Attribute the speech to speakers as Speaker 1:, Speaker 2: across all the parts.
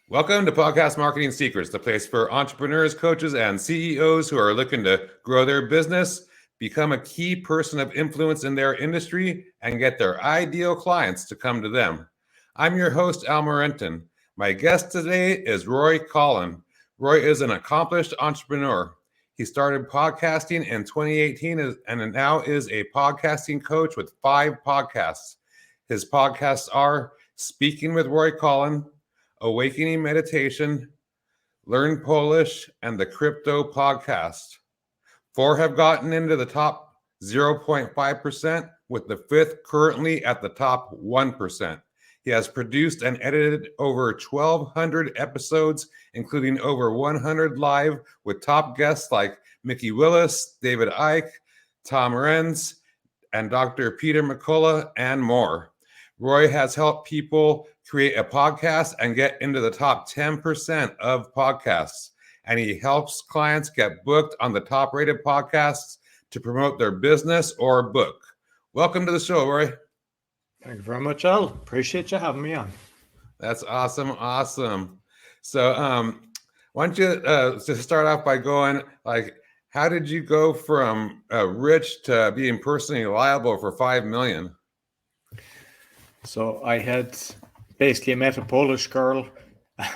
Speaker 1: Welcome to Podcast Marketing Secrets, the place for entrepreneurs, coaches, and CEOs who are looking to grow their business, become a key person of influence in their industry, and get their ideal clients to come to them. I'm your host, Al Morenton. My guest today is Roy Coughlan. Roy is an accomplished entrepreneur. He started podcasting in 2018 and now is a podcasting coach with 5 podcasts. His podcasts are Speaking with Roy Coughlan, Awakening Meditation, Learn Polish, and the Crypto Podcast. 4 have gotten into the top 0.5%, with the 5th currently at the top 1%. He has produced and edited over 1,200 episodes, including over 100 live with top guests like Mickey Willis, David Icke, Tom Renz, and Dr. Peter McCullough, and more. Roy has helped people create a podcast and get into the top 10% of podcasts. And he helps clients get booked on the top rated podcasts to promote their business or book. Welcome to the show, Roy.
Speaker 2: Thank you very much, Al. Appreciate you having me on.
Speaker 1: That's awesome. Awesome. So why don't you just start off by going, how did you go from rich to being personally liable for $5 million?
Speaker 2: So I had basically met a Polish girl,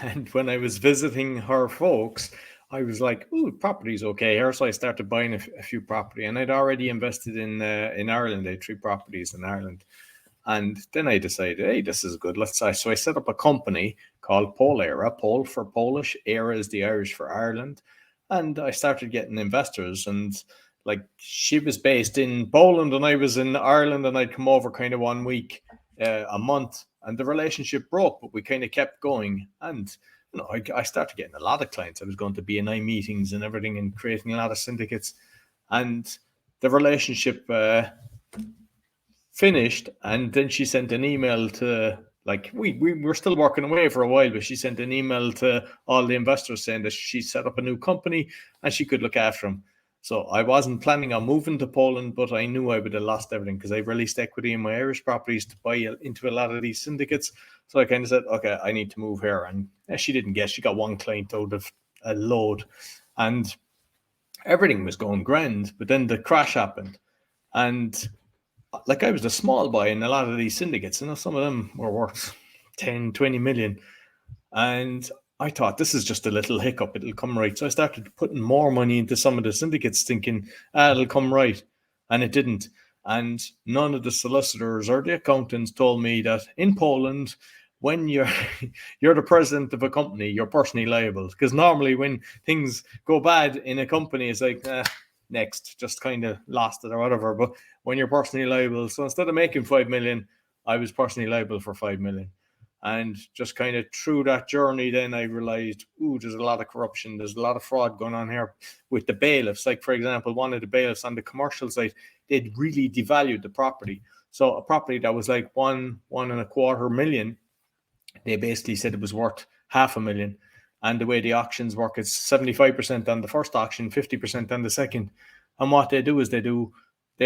Speaker 2: and when I was visiting her folks, I was like, "Ooh, property's okay here." So I started buying a few property, and I'd already invested in Ireland. I had 3 properties in Ireland, and then I decided, "Hey, this is good. Let's." So I set up a company called Polera. Pol for Polish, Era is the Irish for Ireland, and I started getting investors. And like, she was based in Poland, and I was in Ireland, and I'd come over kind of 1 week, a month, and the relationship broke, but we kind of kept going. And I started getting a lot of clients. I was going to BNI meetings and everything and creating a lot of syndicates, and the relationship finished. And then she sent an email to, like, we were still working away for a while, but she sent an email to all the investors saying that she set up a new company and she could look after them. So I wasn't planning on moving to Poland, but I knew I would have lost everything because I released equity in my Irish properties to buy into a lot of these syndicates. So I kind of said, okay, I need to move here. And she didn't guess. She got 1 client out of a load, and everything was going grand. But then the crash happened. And like, I was a small boy in a lot of these syndicates, and some of them were worth 10, 20 million. And I thought, this is just a little hiccup. It'll come right. So I started putting more money into some of the syndicates thinking, it'll come right. And it didn't. And none of the solicitors or the accountants told me that in Poland, when you're the president of a company, you're personally liable. Because normally when things go bad in a company, it's like, next, just kind of lost it or whatever. But when you're personally liable, so instead of making 5 million, I was personally liable for 5 million. And just kind of through that journey, then I realized, there's a lot of corruption. There's a lot of fraud going on here with the bailiffs. Like, for example, one of the bailiffs on the commercial side, they'd really devalued the property. So a property that was like 1.25 million, they basically said it was worth 500,000. And the way the auctions work, it's 75% on the first auction, 50% on the second. And what they do is they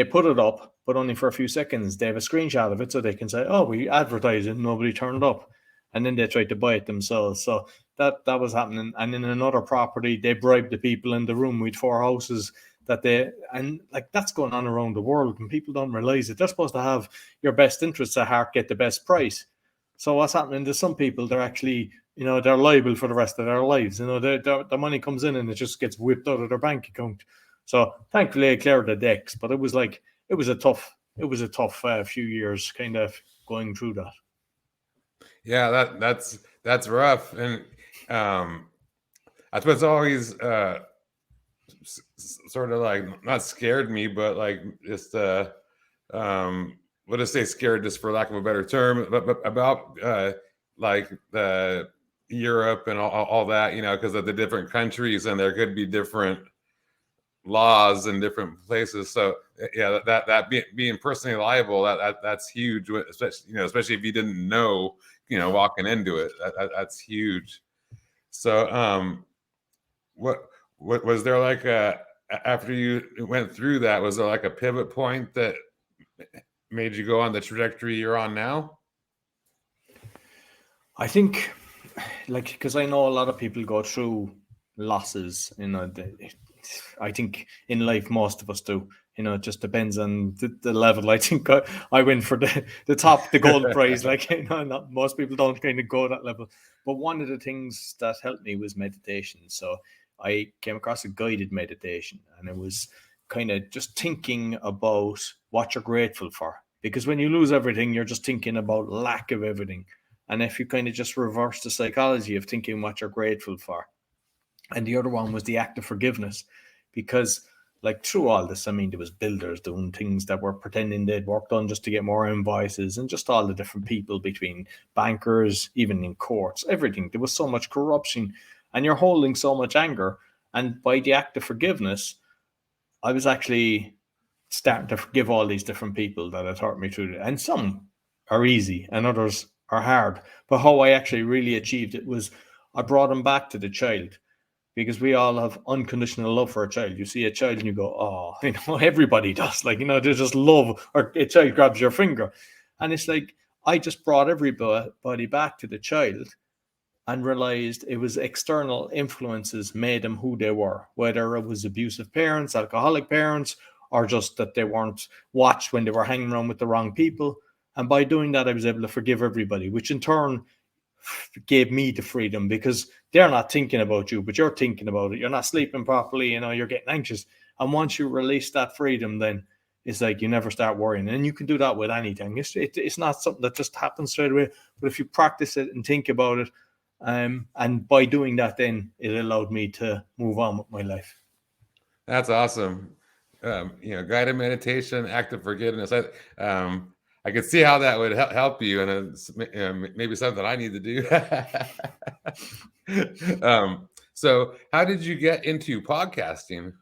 Speaker 2: put it up, but only for a few seconds. They have a screenshot of it so they can say, we advertise it, nobody turned up. And then they tried to buy it themselves. So that was happening. And in another property, they bribed the people in the room. We had 4 houses and that's going on around the world, and people don't realize it. They're supposed to have your best interests at heart, get the best price. So what's happening to some people, they're actually, they're liable for the rest of their lives. Their money comes in and it just gets whipped out of their bank account. So thankfully I cleared the decks, but it was a tough few years kind of going through that.
Speaker 1: Yeah, that's rough. And that's what's always sort of like not scared me, but like just let's say scared, just for lack of a better term, but about like the Europe and all that, because of the different countries, and there could be different laws in different places. So yeah, that being personally liable, that's huge, especially if you didn't know, walking into it. That's huge. So what was there like after you went through that, was there like a pivot point that made you go on the trajectory you're on now?
Speaker 2: I think like, because I know a lot of people go through losses, I think in life most of us do. It just depends on the level. I think I went for the top, the gold prize. Like, not, most people don't kind of go that level. But one of the things that helped me was meditation. So I came across a guided meditation, and it was kind of just thinking about what you're grateful for. Because when you lose everything, you're just thinking about lack of everything. And if you kind of just reverse the psychology of thinking what you're grateful for. And the other one was the act of forgiveness, because like through all this, I mean, there was builders doing things that were pretending they'd work done just to get more invoices, and just all the different people between bankers, even in courts, everything. There was so much corruption, and you're holding so much anger. And by the act of forgiveness, I was actually starting to forgive all these different people that had hurt me through it. And some are easy and others are hard. But how I actually really achieved it was I brought them back to the child, because we all have unconditional love for a child. You see a child and you go, oh, everybody does. Like, there's just love, or a child grabs your finger. And it's like, I just brought everybody back to the child and realized it was external influences made them who they were, whether it was abusive parents, alcoholic parents, or just that they weren't watched when they were hanging around with the wrong people. And by doing that, I was able to forgive everybody, which in turn gave me the freedom, because they're not thinking about you, but you're thinking about it. You're not sleeping properly, you're getting anxious. And once you release that freedom, then it's like you never start worrying. And you can do that with anything. It's not something that just happens straight away, but if you practice it and think about it, and by doing that, then it allowed me to move on with my life.
Speaker 1: That's awesome. Guided meditation, active forgiveness. I could see how that would help you, and it's maybe something I need to do. So how did you get into podcasting?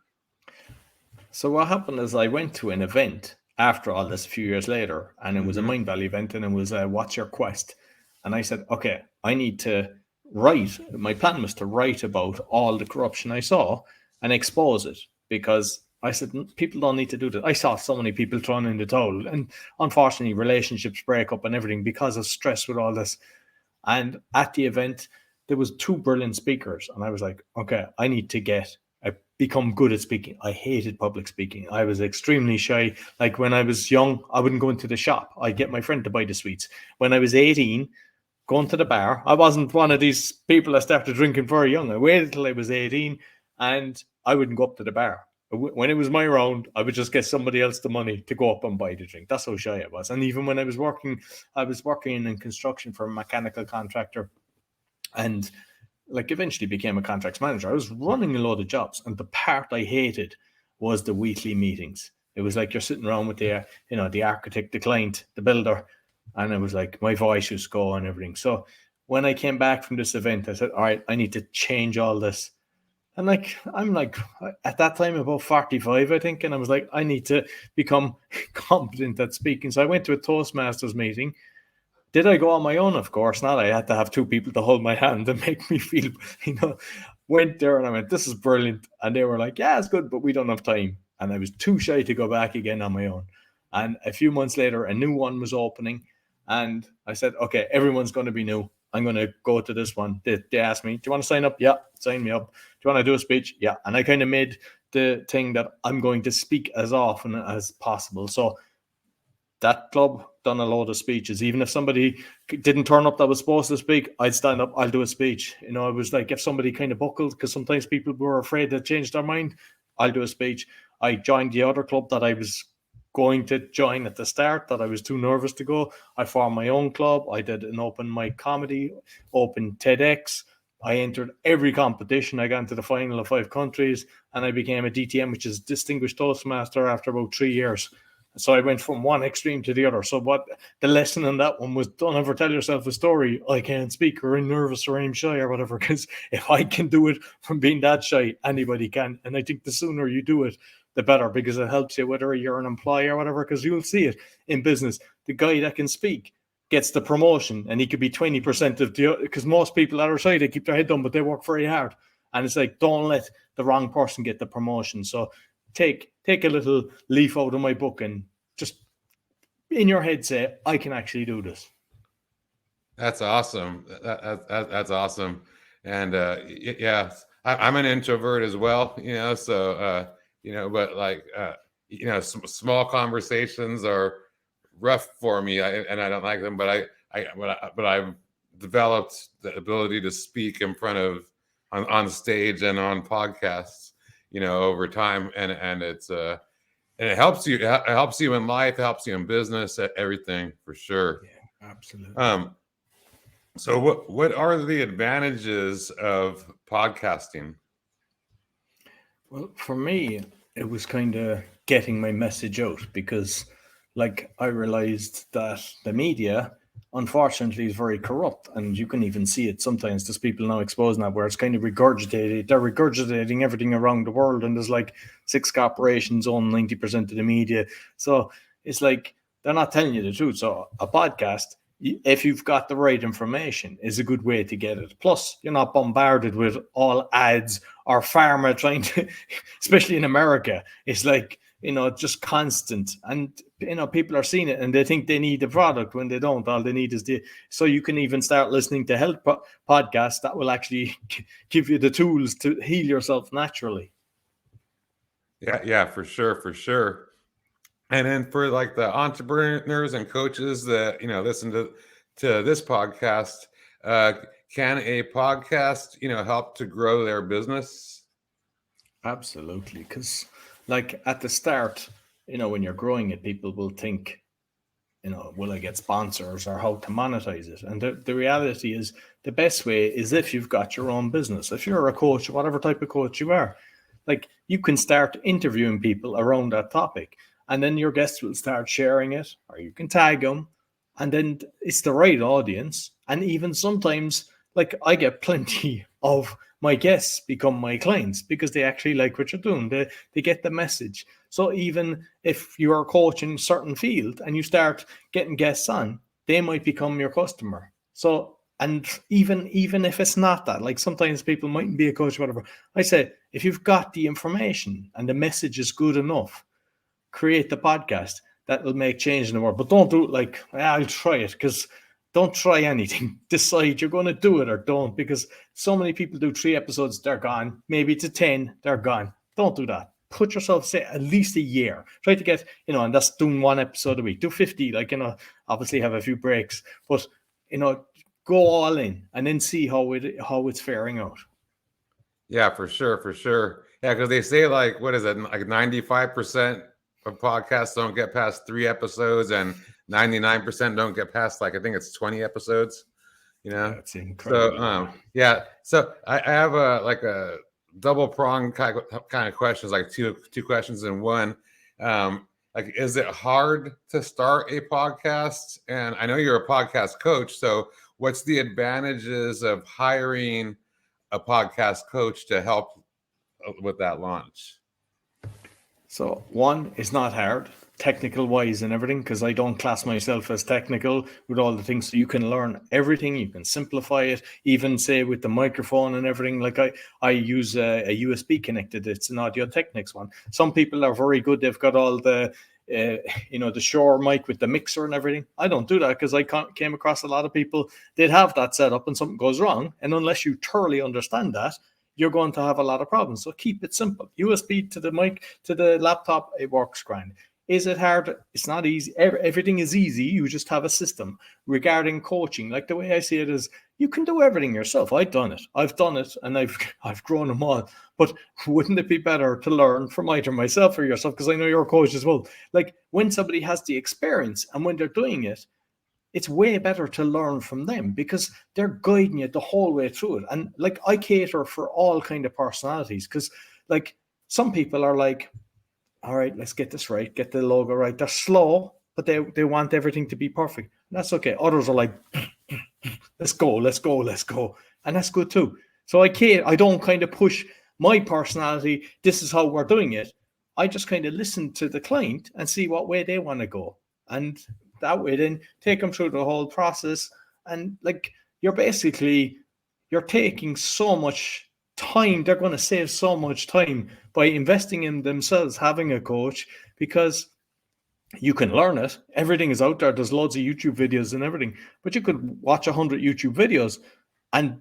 Speaker 2: So what happened is I went to an event after all this a few years later, and it was a Mindvalley event, and it was a What's Your Quest? And I said, okay, I need to write. My plan was to write about all the corruption I saw and expose it, because I said, people don't need to do that. I saw so many people throwing in the towel, and unfortunately relationships break up and everything because of stress with all this. And at the event, there was 2 brilliant speakers, and I was like, okay, I need to become good at speaking. I hated public speaking. I was extremely shy. Like when I was young, I wouldn't go into the shop. I'd get my friend to buy the sweets. When I was 18, going to the bar, I wasn't one of these people that started drinking very young. I waited till I was 18, and I wouldn't go up to the bar. When it was my round, I would just get somebody else the money to go up and buy the drink. That's how shy I was. And even when I was working in construction for a mechanical contractor, and like eventually became a contracts manager. I was running a load of jobs, and the part I hated was the weekly meetings. It was like you're sitting around with the architect, the client, the builder, and it was like my voice was going and everything. So when I came back from this event, I said, all right, I need to change all this. And I'm at that time about 45, I think, and I was like, I need to become competent at speaking. So I went to a Toastmasters meeting. Did I go on my own? Of course not. I had to have 2 people to hold my hand and make me feel, went there and I went, this is brilliant. And they were like, yeah, it's good, but we don't have time. And I was too shy to go back again on my own. And a few months later, a new one was opening. And I said, okay, everyone's going to be new. I'm going to go to this one. They asked me, do you want to sign up? Yeah, sign me up. Do you want to do a speech? Yeah. And I kind of made the thing that I'm going to speak as often as possible. So that club done a load of speeches. Even if somebody didn't turn up that was supposed to speak, I'd stand up, I'll do a speech. It was like if somebody kind of buckled, because sometimes people were afraid to change their mind, I'll do a speech. I joined the other club that I was going to join at the start, that I was too nervous to go. I formed my own club. I did an open mic comedy, open TEDx. I entered every competition. I got into the final of 5 countries, and I became a DTM, which is Distinguished Toastmaster, after about 3 years. So I went from one extreme to the other. So what the lesson in that one was, don't ever tell yourself a story, I can't speak, or I'm nervous, or I'm shy, or whatever, because if I can do it from being that shy, anybody can. And I think the sooner you do it, the better, because it helps you, whether you're an employee or whatever, because you'll see it in business. The guy that can speak gets the promotion, and he could be 20% of the, because most people that are shy, they keep their head down, but they work very hard. And it's like, don't let the wrong person get the promotion. So take a little leaf out of my book and just in your head say, I can actually do this.
Speaker 1: That's awesome. That's awesome. And yeah, I'm an introvert as well, so but like small conversations are rough for me, and I don't like them. But I've developed the ability to speak in front of on stage and on podcasts, over time, and it's and it helps you. It helps you in life. It helps you in business. Everything for sure.
Speaker 2: Yeah, absolutely.
Speaker 1: So what are the advantages of podcasting?
Speaker 2: Well, for me, it was kind of getting my message out because, like, I realized that the media, unfortunately, is very corrupt, and you can even see it sometimes. There's people now exposing that where it's kind of regurgitated. They're regurgitating everything around the world, and there's like 6 corporations own 90% of the media. So it's like they're not telling you the truth. So a podcast, if you've got the right information, is a good way to get it. Plus, you're not bombarded with all ads or pharma trying to, especially in America, it's like, just constant. And, people are seeing it and they think they need the product when they don't. All they need is so you can even start listening to health podcasts that will actually give you the tools to heal yourself naturally.
Speaker 1: Yeah, for sure, for sure. And then for like the entrepreneurs and coaches that listen to this podcast, uh, can a podcast help to grow their business?
Speaker 2: Absolutely. Because, like, at the start, when you're growing it, people will think, will I get sponsors or how to monetize it? And the reality is the best way is if you've got your own business. If you're a coach, whatever type of coach you are, like, you can start interviewing people around that topic, and then your guests will start sharing it, or you can tag them, and then it's the right audience. And even sometimes, like, I get plenty of my guests become my clients because they actually like what you're doing. They get the message. So even if you are coaching a certain field and you start getting guests on, they might become your customer. So, and even if it's not that, like, sometimes people mightn't be a coach, whatever. I say, if you've got the information and the message is good enough, create the podcast that will make change in the world. But don't do it like, I'll try it, because don't try anything. Decide you're going to do it or don't, because so many people do 3 episodes, they're gone. Maybe to 10, they're gone. Don't do that. Put yourself, say, at least a year. Try to get, and that's doing 1 episode a week. Do 50, like, obviously have a few breaks, but, go all in and then see how it's faring out.
Speaker 1: Yeah, for sure, for sure. Yeah, because they say, like, what is it? Like 95% of podcasts don't get past 3 episodes, and 99% don't get past, like, I think it's 20 episodes.
Speaker 2: That's incredible.
Speaker 1: So yeah, so I have a double prong kind of questions, like two questions in one. Like, is it hard to start a podcast? And I know you're a podcast coach, so what's the advantages of hiring a podcast coach to help with that launch?
Speaker 2: So, one, it's not hard, technical wise and everything, because I don't class myself as technical with all the things. So you can learn everything, you can simplify it, even say with the microphone and everything. Like, I use a USB connected, it's an Audio Technics one. Some people are very good, they've got all the the Shure mic with the mixer and everything. I don't do that because I came across a lot of people, they'd have that set up and something goes wrong, and unless you thoroughly understand that, you're going to have a lot of problems. So keep it simple. USB to the mic, to the laptop, it works grand. Is it hard? It's not easy. Everything is easy. You just have a system. Regarding coaching, like, the way I see it is, you can do everything yourself. I've done it, and I've grown them all. But wouldn't it be better to learn from either myself or yourself? Because I know you're a coach as well. Like, when somebody has the experience and when they're doing it, it's way better to learn from them because they're guiding you the whole way through it. And, like, I cater for all kind of personalities, because, like, some people are like, all right, let's get this right, get the logo right. They're slow, but they want everything to be perfect. And that's okay. Others are like, let's go. And that's good too. So I don't kind of push my personality. This is how we're doing it. I just kind of listen to the client and see what way they want to go. And that way, then take them through the whole process. And, like, you're taking so much time. They're going to save so much time by investing in themselves, having a coach, because You can learn it. Everything is out there. There's loads of YouTube videos and everything, but you could watch 100 YouTube videos and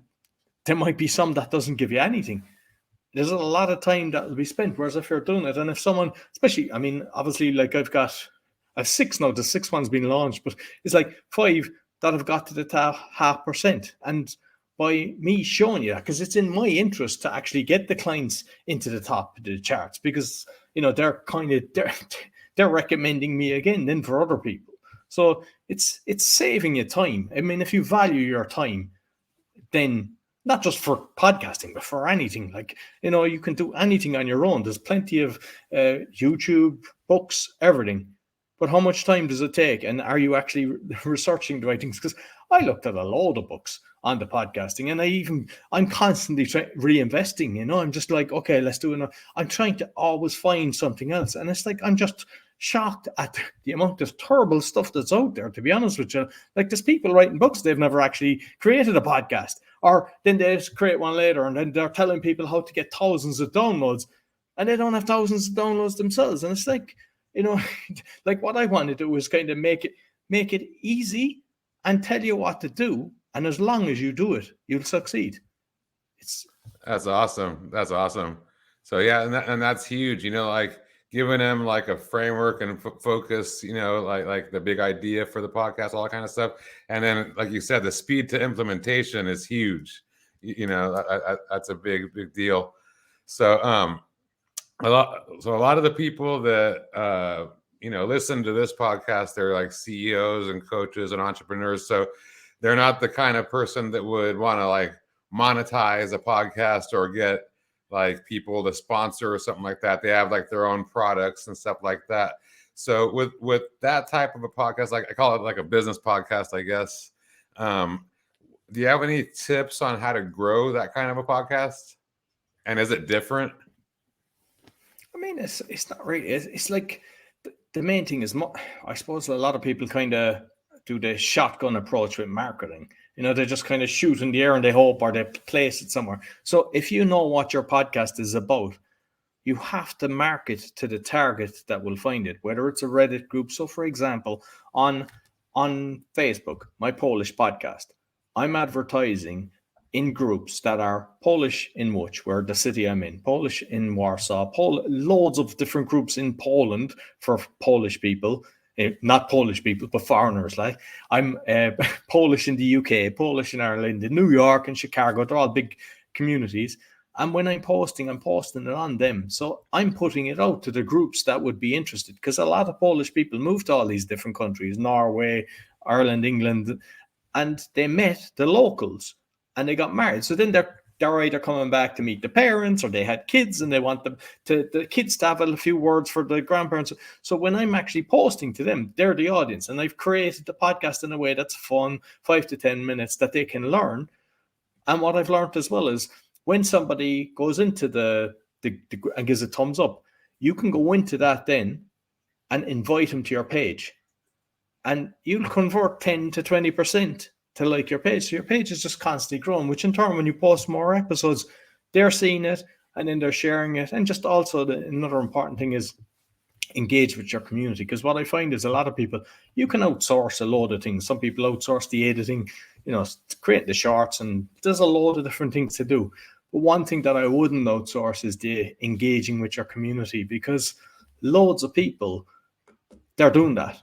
Speaker 2: there might be some that doesn't give you anything. There's a lot of time that will be spent. Whereas if you're doing it, and if someone, especially, I mean, obviously, like I've 6 now, the 6th one's been launched, but it's like 5 that have got to the top 0.5%. And by me showing you that, because it's in my interest to actually get the clients into the top of the charts, because they're they're recommending me again then for other people. So it's saving you time. I mean, if you value your time, then not just for podcasting, but for anything, like, you can do anything on your own. There's plenty of YouTube, books, everything. But how much time does it take? And are you actually researching the right things? Because I looked at a load of books on the podcasting, and I'm constantly reinvesting. I'm just like, okay, let's do it. I'm trying to always find something else. And it's like, I'm just shocked at the amount of terrible stuff that's out there, to be honest with you. Like, there's people writing books, they've never actually created a podcast, or then they just create one later and then they're telling people how to get thousands of downloads, and they don't have thousands of downloads themselves. And it's like, like, what I want to do is kind of make it easy and tell you what to do, and as long as you do it, you'll succeed.
Speaker 1: That's awesome. So yeah, and that's huge. Like giving them like a framework and focus. Like the big idea for the podcast, all that kind of stuff. And then, like you said, the speed to implementation is huge. That's a big deal. So a lot of the people that listen to this podcast, they're like CEOs and coaches and entrepreneurs. So they're not the kind of person that would want to like monetize a podcast or get like people to sponsor or something like that. They have like their own products and stuff like that. So with that type of a podcast, like I call it like a business podcast, I guess. Do you have any tips on how to grow that kind of a podcast? And is it different?
Speaker 2: I mean, it's not really. It's like the main thing is, I suppose a lot of people kind of do the shotgun approach with marketing. They just kind of shoot in the air and they hope, or they place it somewhere. So if you know what your podcast is about, you have to market to the target that will find it, whether it's a Reddit group. So for example, on Facebook, my Polish podcast, I'm advertising in groups that are Polish in Łódź, where the city I'm in, Polish in Warsaw, loads of different groups in Poland for Polish people, not Polish people, but foreigners. Like, I'm Polish in the UK, Polish in Ireland, in New York and Chicago. They're all big communities. And when I'm posting it on them. So I'm putting it out to the groups that would be interested, because a lot of Polish people moved to all these different countries, Norway, Ireland, England, and they met the locals and they got married. So then they're either coming back to meet the parents, or they had kids and they want the kids to have a few words for the grandparents. So when I'm actually posting to them, they're the audience, and I've created the podcast in a way that's fun, 5 to 10 minutes that they can learn. And what I've learned as well is, when somebody goes into the and gives a thumbs up, you can go into that then and invite them to your page, and you'll convert 10 to 20% to like your page. So your page is just constantly growing, which in turn, when you post more episodes, they're seeing it and then they're sharing it. And just also another important thing is engage with your community, because what I find is a lot of people, you can outsource a load of things. Some people outsource the editing, create the shorts, and there's a load of different things to do. But one thing that I wouldn't outsource is the engaging with your community, because loads of people, they're doing that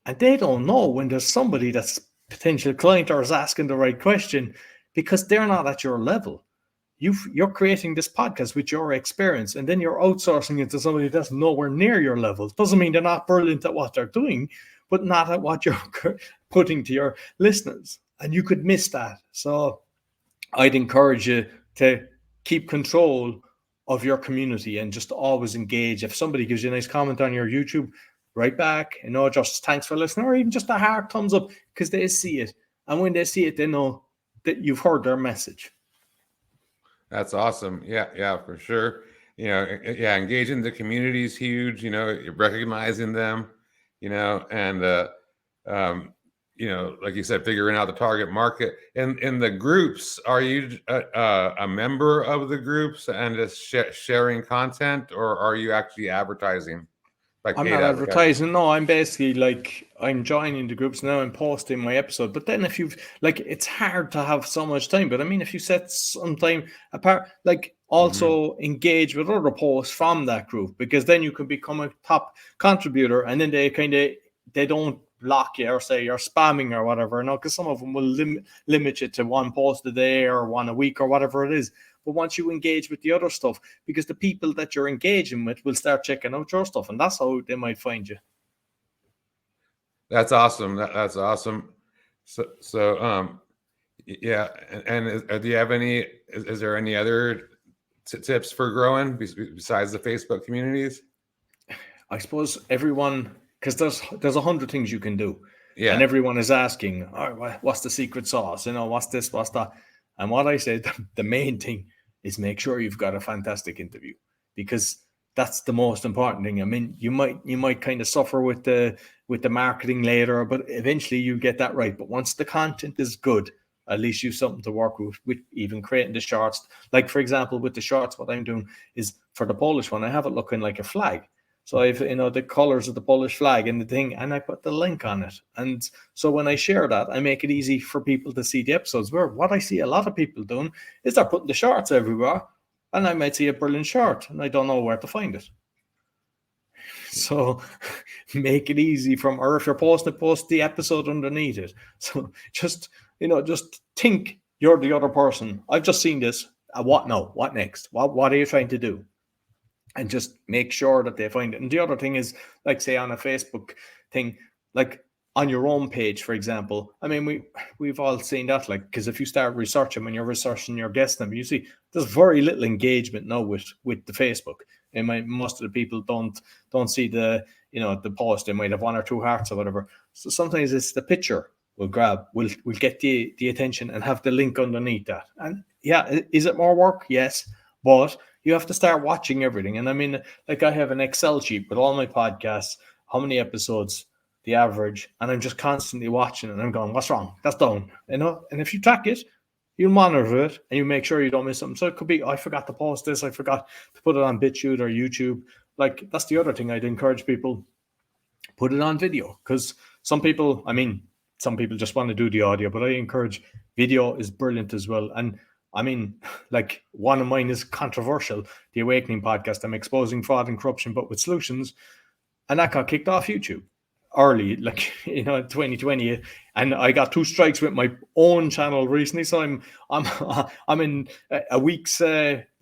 Speaker 2: and they don't know when there's somebody that's potential client or is asking the right question, because they're not at your level. You're creating this podcast with your experience, and then you're outsourcing it to somebody that's nowhere near your level. Doesn't mean they're not brilliant at what they're doing, but not at what you're putting to your listeners. And you could miss that. So I'd encourage you to keep control of your community and just always engage. If somebody gives you a nice comment on your YouTube, write back, just thanks for listening, or even just a heart thumbs up, because they see it. And when they see it, they know that you've heard their message.
Speaker 1: That's awesome. Yeah, for sure. Engaging the community is huge, recognizing them, and, like you said, figuring out the target market. In the groups, are you a member of the groups and just sharing content, or are you actually advertising? like
Speaker 2: I'm
Speaker 1: paid
Speaker 2: not
Speaker 1: advertising?
Speaker 2: advertising. No, I'm basically like I'm joining the groups now and posting my episode. But then if you've like, it's hard to have so much time. But I mean, if you set some time apart, like also engage with other posts from that group, because then you can become a top contributor, and then they don't block you or say you're spamming or whatever. No, because some of them will limit you to one post a day or one a week or whatever it is. But once you engage with the other stuff, because the people that you're engaging with will start checking out your stuff, and that's how they might find you.
Speaker 1: That's awesome. That's awesome. So yeah. Do you have any? Is there any other tips for growing besides the Facebook communities?
Speaker 2: I suppose everyone, because there's 100 things you can do, and
Speaker 1: Yeah.
Speaker 2: everyone is asking, all right, what's the secret sauce? What's this, what's that? And what I say, the main thing is make sure you've got a fantastic interview, because that's the most important thing. I mean, you might kind of suffer with the marketing later, but eventually you get that right. But once the content is good, at least you've something to work with even creating the shorts. Like, for example, with the shorts, what I'm doing is for the Polish one, I have it looking like a flag. So I've, the colors of the Polish flag and the thing, and I put the link on it. And so when I share that, I make it easy for people to see the episodes. Where what I see a lot of people doing is they're putting the shorts everywhere, and I might see a brilliant short, and I don't know where to find it. So make it easy or if you're posting it, post the episode underneath it. So just think you're the other person. I've just seen this. What now? What next? What are you trying to do? And just make sure that they find it. And the other thing is, like, say on a Facebook thing, like on your own page, for example. I mean, we've all seen that, like, because if you start researching, when you're researching your guest number, you see there's very little engagement now with the Facebook. And most of the people don't see the the post. They might have one or two hearts or whatever. So sometimes it's the picture will get the attention and have the link underneath that. And yeah, is it more work? Yes, but you have to start watching everything. And I mean, like, I have an Excel sheet with all my podcasts, how many episodes, the average, and I'm just constantly watching it. And I'm going, what's wrong? That's down, And if you track it, you'll monitor it and you make sure you don't miss something. So it could be, I forgot to post this, I forgot to put it on BitChute or YouTube. Like, that's the other thing I'd encourage people, put it on video, because some people just want to do the audio, but I encourage video is brilliant as well. And I mean, like, one of mine is controversial, the Awakening podcast. I'm exposing fraud and corruption, but with solutions. And that got kicked off YouTube early, like, 2020. And I got 2 strikes with my own channel recently. So I'm in a week's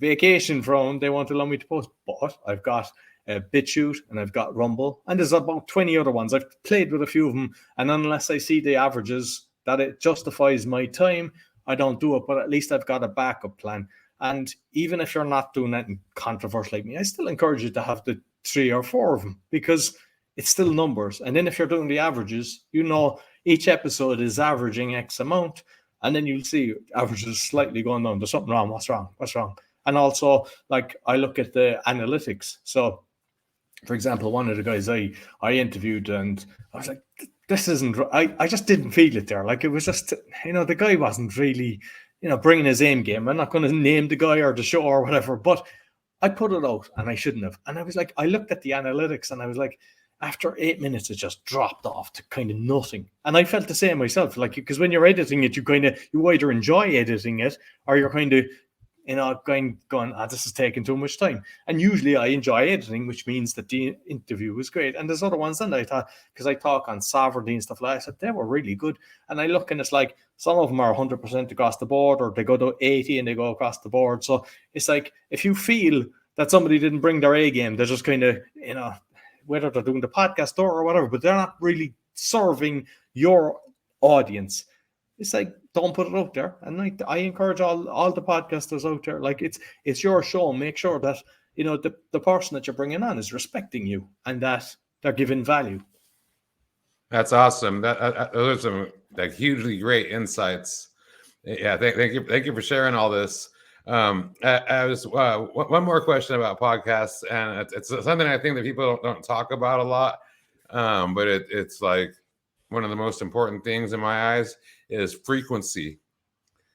Speaker 2: vacation from, they won't allow me to post. But I've got BitChute and I've got Rumble. And there's about 20 other ones. I've played with a few of them. And unless I see the averages that it justifies my time, I don't do it, but at least I've got a backup plan. And even if you're not doing anything controversial like me, I still encourage you to have the 3 or 4 of them, because it's still numbers. And then if you're doing the averages, each episode is averaging X amount, and then you'll see averages slightly going down. There's something wrong. What's wrong? What's wrong? And also, like, I look at the analytics. So, for example, one of the guys I interviewed, and I was like, this isn't, I just didn't feel it there. Like, it was just, the guy wasn't really, bringing his aim game. I'm not going to name the guy or the show or whatever, but I put it out and I shouldn't have. And I was like, I looked at the analytics and I was like, after 8 minutes, it just dropped off to kind of nothing. And I felt the same myself, like, because when you're editing it, you either enjoy editing it or you're kind of, going, this is taking too much time. And usually I enjoy editing, which means that the interview was great. And there's other ones that I thought, because I talk on sovereignty and stuff like that, I said, they were really good. And I look and it's like, some of them are 100% across the board, or they go to 80 and they go across the board. So it's like, if you feel that somebody didn't bring their A game, they're just kind of, whether they're doing the podcast or whatever, but they're not really serving your audience. It's like, don't put it out there. And like, I encourage all the podcasters out there, like, it's your show. Make sure that the person that you're bringing on is respecting you and that they're giving value.
Speaker 1: That's awesome. Those are some, like, hugely great insights. Yeah, thank you for sharing all this. I was one more question about podcasts, and it's something I think that people don't talk about a lot, but it's like one of the most important things in my eyes is frequency.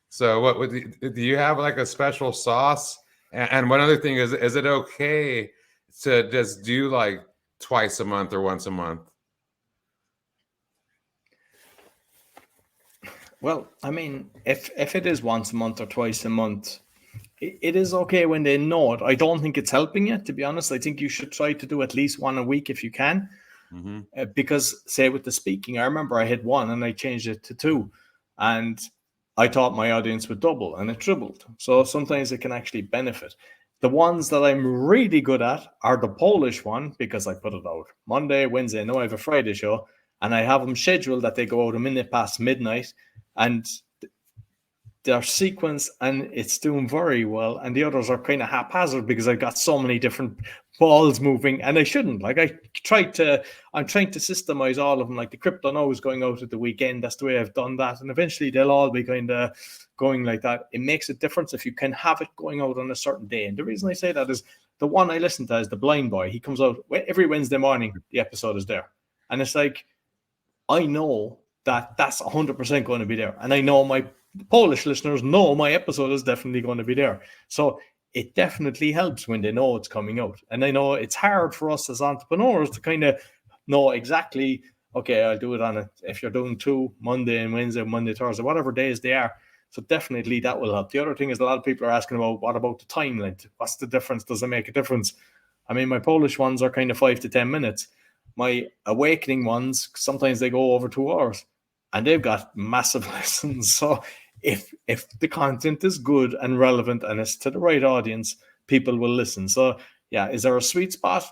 Speaker 1: So do you have like a special sauce? And one other thing is it okay to just do like twice a month or once a month?
Speaker 2: Well, I mean, if it is once a month or twice a month, it is okay when they know it. I don't think it's helping you, to be honest. I think you should try to do at least one a week if you can. Because, say, with the speaking, I remember I had one and I changed it to two. And I thought my audience would double and it tripled. So sometimes it can actually benefit. The ones that I'm really good at are the Polish one, because I put it out Monday, Wednesday. Now I have a Friday show and I have them scheduled that they go out a minute past midnight. And they're sequenced and it's doing very well. And the others are kind of haphazard because I've got so many different balls moving and I shouldn't. Like I'm trying to systemize all of them. Like the crypto now is going out at the weekend. That's the way I've done that. And eventually they'll all be kind of going like that. It makes a difference if you can have it going out on a certain day. And the reason I say that is the one I listen to is The Blind Boy. He comes out every Wednesday morning. The episode is there. And it's like, I know that's 100% going to be there. And I know my Polish listeners know my episode is definitely going to be there. So it definitely helps when they know it's coming out. And I know it's hard for us as entrepreneurs to kind of know exactly, okay, I'll do it on it. If you're doing 2 Monday and Wednesday, Monday, Thursday, whatever days they are. So definitely that will help. The other thing is a lot of people are asking about, what about the time length? What's the difference? Does it make a difference? I mean, my Polish ones are kind of 5 to 10 minutes. My awakening ones, sometimes they go over 2 hours. And they've got massive lessons. So if the content is good and relevant and it's to the right audience, people will listen. So yeah, is there a sweet spot?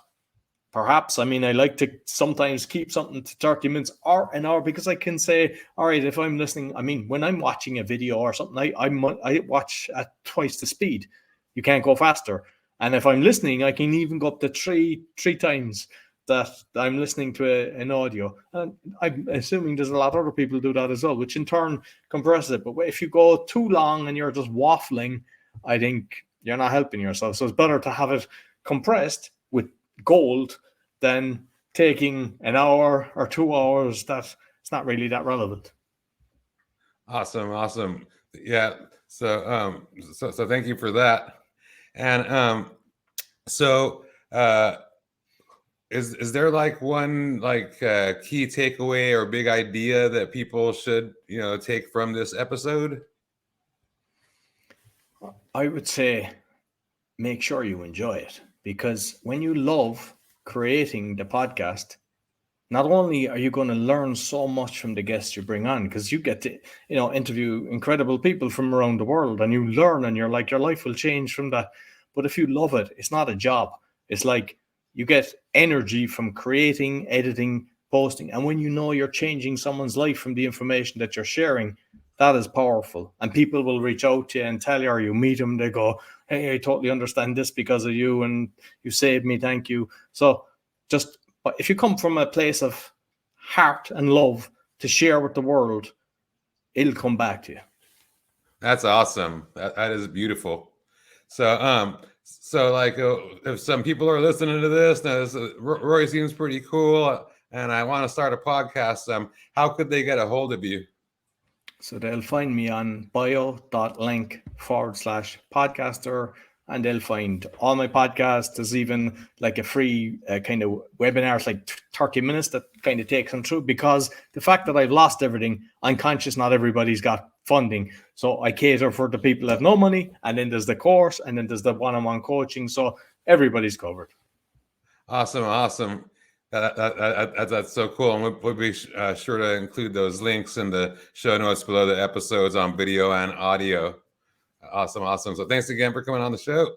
Speaker 2: Perhaps. I mean, I like to sometimes keep something to 30 minutes or an hour because I can say, all right, if I'm listening, I mean, when I'm watching a video or something, I watch at twice the speed. You can't go faster. And if I'm listening, I can even go up to three times that I'm listening to an audio. And I'm assuming there's a lot of other people do that as well, which in turn compresses it. But if you go too long and you're just waffling, I think you're not helping yourself. So it's better to have it compressed with gold than taking an hour or 2 hours that it's not really that relevant.
Speaker 1: Awesome. Yeah. So thank you for that. And is there like one key takeaway or big idea that people should, take from this episode?
Speaker 2: I would say make sure you enjoy it, because when you love creating the podcast, not only are you going to learn so much from the guests you bring on, because you get to, interview incredible people from around the world and you learn and you're like, your life will change from that. But if you love it, it's not a job. It's like you get energy from creating, editing, posting. And when you know you're changing someone's life from the information that you're sharing, that is powerful. And people will reach out to you and tell you, or you meet them, they go, hey, I totally understand this because of you and you saved me, thank you. So but if you come from a place of heart and love to share with the world, it'll come back to you.
Speaker 1: That's awesome. That is beautiful. So if some people are listening to this, now Roy seems pretty cool, and I want to start a podcast, how could they get a hold of you?
Speaker 2: So they'll find me on bio.link/podcaster, and they'll find all my podcasts. There's even like a free kind of webinar. It's like 30 minutes that kind of takes them through, because the fact that I've lost everything, I'm conscious not everybody's got funding. So I cater for the people that have no money, and then there's the course, and then there's the one-on-one coaching. So everybody's covered.
Speaker 1: Awesome. That's so cool. And we'll be sure to include those links in the show notes below the episodes on video and audio. Awesome. So thanks again for coming on the show.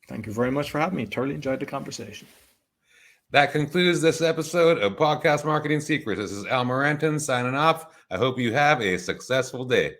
Speaker 2: Thank you very much for having me. Totally enjoyed the conversation.
Speaker 1: That concludes this episode of Podcast Marketing Secrets. This is Al Moranton signing off. I hope you have a successful day.